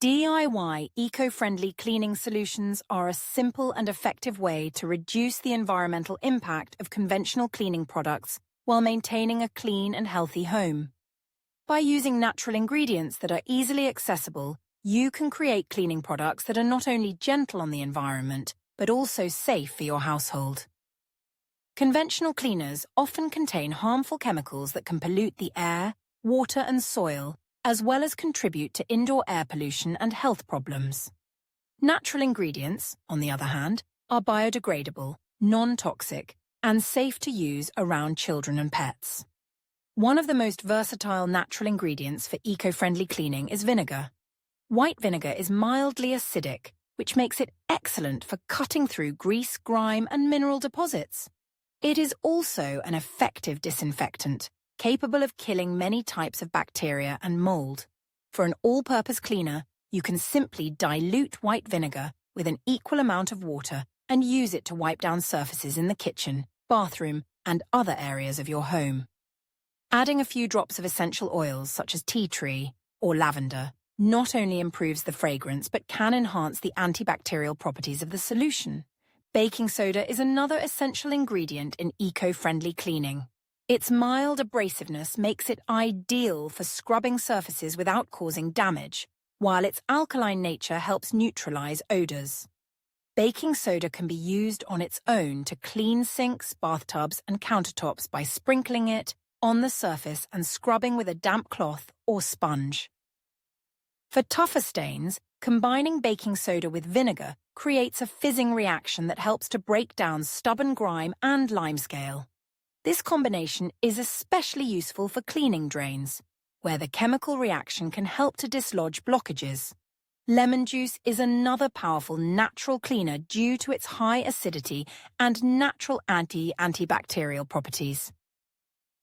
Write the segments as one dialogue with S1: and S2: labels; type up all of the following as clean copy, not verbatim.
S1: DIY eco-friendly cleaning solutions are a simple and effective way to reduce the environmental impact of conventional cleaning products while maintaining a clean and healthy home. By using natural ingredients that are easily accessible, you can create cleaning products that are not only gentle on the environment, but also safe for your household. Conventional cleaners often contain harmful chemicals that can pollute the air, water and soil, as well as contribute to indoor air pollution and health problems. Natural ingredients, on the other hand, are biodegradable, non-toxic, and safe to use around children and pets. One of the most versatile natural ingredients for eco-friendly cleaning is vinegar. White vinegar is mildly acidic, which makes it excellent for cutting through grease, grime, and mineral deposits. It is also an effective disinfectant, capable of killing many types of bacteria and mold. For an all-purpose cleaner, you can simply dilute white vinegar with an equal amount of water and use it to wipe down surfaces in the kitchen, bathroom, and other areas of your home. Adding a few drops of essential oils such as tea tree or lavender not only improves the fragrance but can enhance the antibacterial properties of the solution. Baking soda is another essential ingredient in eco-friendly cleaning. Its mild abrasiveness makes it ideal for scrubbing surfaces without causing damage, while its alkaline nature helps neutralize odors. Baking soda can be used on its own to clean sinks, bathtubs, and countertops by sprinkling it on the surface and scrubbing with a damp cloth or sponge. For tougher stains, combining baking soda with vinegar creates a fizzing reaction that helps to break down stubborn grime and limescale. This combination is especially useful for cleaning drains, where the chemical reaction can help to dislodge blockages. Lemon juice is another powerful natural cleaner due to its high acidity and natural antibacterial properties.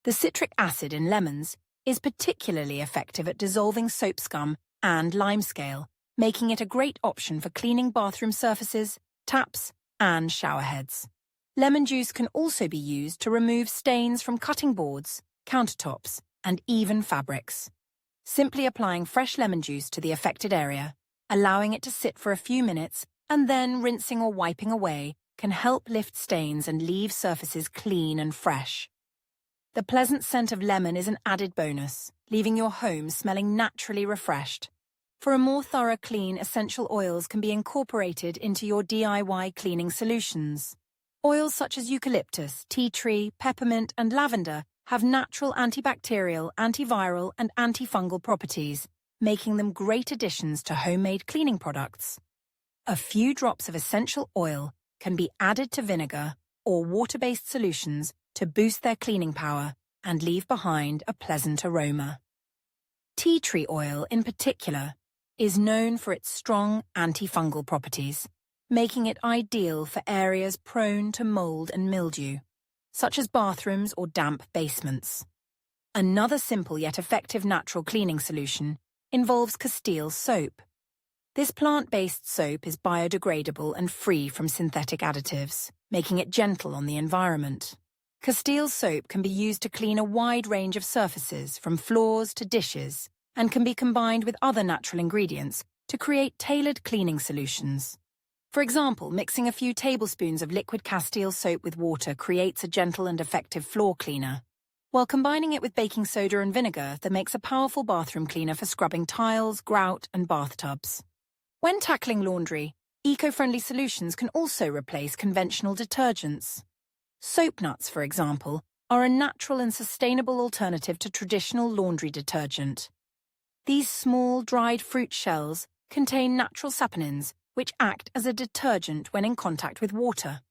S1: The citric acid in lemons is particularly effective at dissolving soap scum and limescale, making it a great option for cleaning bathroom surfaces, taps, and shower heads. Lemon juice can also be used to remove stains from cutting boards, countertops, and even fabrics. Simply applying fresh lemon juice to the affected area, allowing it to sit for a few minutes, and then rinsing or wiping away can help lift stains and leave surfaces clean and fresh. The pleasant scent of lemon is an added bonus, leaving your home smelling naturally refreshed. For a more thorough clean, essential oils can be incorporated into your DIY cleaning solutions. Oils such as eucalyptus, tea tree, peppermint, and lavender have natural antibacterial, antiviral, and antifungal properties, making them great additions to homemade cleaning products. A few drops of essential oil can be added to vinegar or water-based solutions to boost their cleaning power and leave behind a pleasant aroma. Tea tree oil, in particular, is known for its strong antifungal properties, making it ideal for areas prone to mold and mildew, such as bathrooms or damp basements. Another simple yet effective natural cleaning solution involves Castile soap. This plant-based soap is biodegradable and free from synthetic additives, making it gentle on the environment. Castile soap can be used to clean a wide range of surfaces, from floors to dishes, and can be combined with other natural ingredients to create tailored cleaning solutions. For example, mixing a few tablespoons of liquid Castile soap with water creates a gentle and effective floor cleaner, while combining it with baking soda and vinegar that makes a powerful bathroom cleaner for scrubbing tiles, grout, and bathtubs. When tackling laundry, eco-friendly solutions can also replace conventional detergents. Soap nuts, for example, are a natural and sustainable alternative to traditional laundry detergent. These small, dried fruit shells contain natural saponins, which act as a detergent when in contact with water.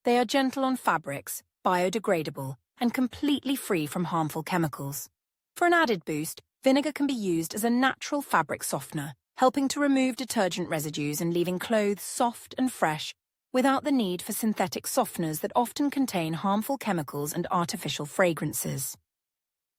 S1: They are gentle on fabrics, biodegradable, and completely free from harmful chemicals. For an added boost, vinegar can be used as a natural fabric softener, helping to remove detergent residues and leaving clothes soft and fresh without the need for synthetic softeners that often contain harmful chemicals and artificial fragrances.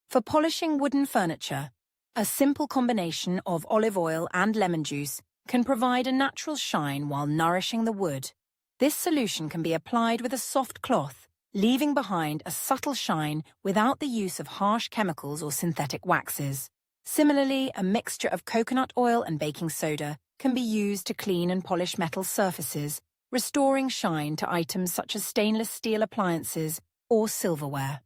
S1: For polishing wooden furniture, a simple combination of olive oil and lemon juice can provide a natural shine while nourishing the wood. This solution can be applied with a soft cloth, leaving behind a subtle shine without the use of harsh chemicals or synthetic waxes. Similarly, a mixture of coconut oil and baking soda can be used to clean and polish metal surfaces, restoring shine to items such as stainless steel appliances or silverware.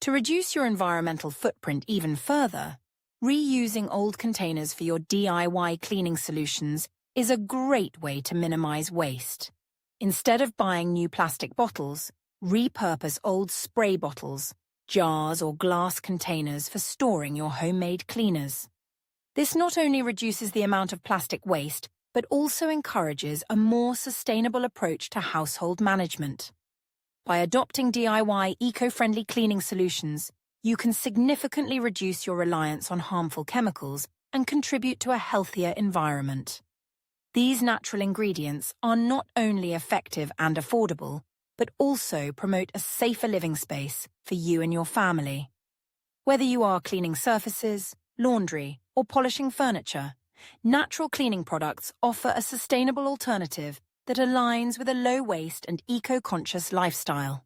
S1: To reduce your environmental footprint even further, reusing old containers for your DIY cleaning solutions is a great way to minimize waste. Instead of buying new plastic bottles, repurpose old spray bottles, jars or glass containers for storing your homemade cleaners. This not only reduces the amount of plastic waste, but also encourages a more sustainable approach to household management. By adopting DIY eco-friendly cleaning solutions, you can significantly reduce your reliance on harmful chemicals and contribute to a healthier environment. These natural ingredients are not only effective and affordable, but also promote a safer living space for you and your family. Whether you are cleaning surfaces, laundry, or polishing furniture, natural cleaning products offer a sustainable alternative that aligns with a low-waste and eco-conscious lifestyle.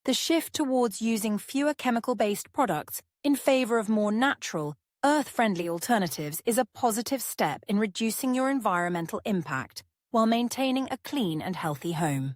S1: The shift towards using fewer chemical-based products in favor of more natural, earth-friendly alternatives is a positive step in reducing your environmental impact while maintaining a clean and healthy home.